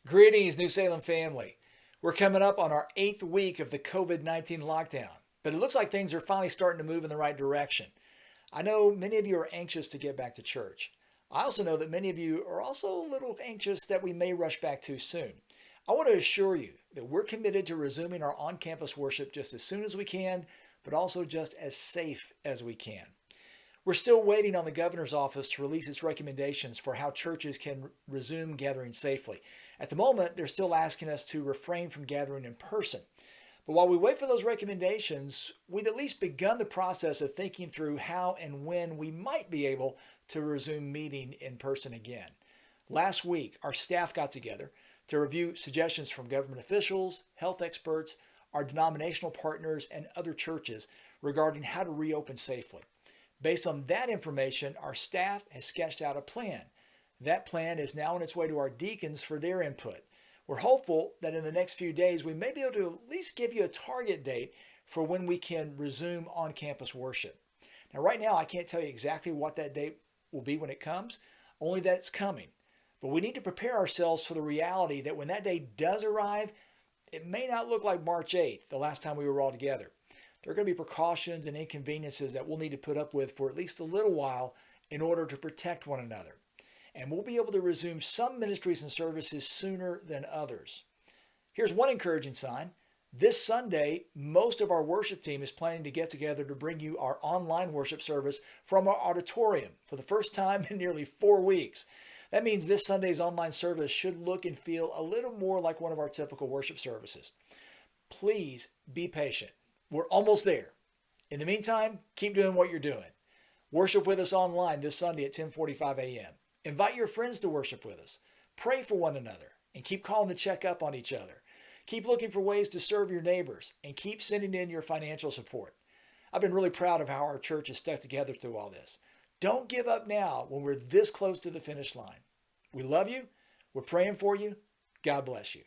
Greetings, New Salem family. We're coming up on our 8th week of the COVID-19 lockdown, but it looks like things are finally starting to move in the right direction. I know many of you are anxious to get back to church. I also know that many of you are also a little anxious that we may rush back too soon. I want to assure you that we're committed to resuming our on-campus worship just as soon as we can, but also just as safe as we can. We're still waiting on the governor's office to release its recommendations for how churches can resume gathering safely. At the moment, they're still asking us to refrain from gathering in person. But while we wait for those recommendations, we've at least begun the process of thinking through how and when we might be able to resume meeting in person again. Last week, our staff got together to review suggestions from government officials, health experts, our denominational partners, and other churches regarding how to reopen safely. Based on that information, our staff has sketched out a plan. That plan is now on its way to our deacons for their input. We're hopeful that in the next few days, we may be able to at least give you a target date for when we can resume on-campus worship. Now, right now, I can't tell you exactly what that date will be when it comes, only that it's coming. But we need to prepare ourselves for the reality that when that day does arrive, it may not look like March 8th, the last time we were all together. There are going to be precautions and inconveniences that we'll need to put up with for at least a little while in order to protect one another. And we'll be able to resume some ministries and services sooner than others. Here's one encouraging sign. This Sunday, most of our worship team is planning to get together to bring you our online worship service from our auditorium for the first time in nearly 4 weeks. That means this Sunday's online service should look and feel a little more like one of our typical worship services. Please be patient. We're almost there. In the meantime, keep doing what you're doing. Worship with us online this Sunday at 10:45 a.m. Invite your friends to worship with us. Pray for one another and keep calling to check up on each other. Keep looking for ways to serve your neighbors and keep sending in your financial support. I've been really proud of how our church has stuck together through all this. Don't give up now when we're this close to the finish line. We love you. We're praying for you. God bless you.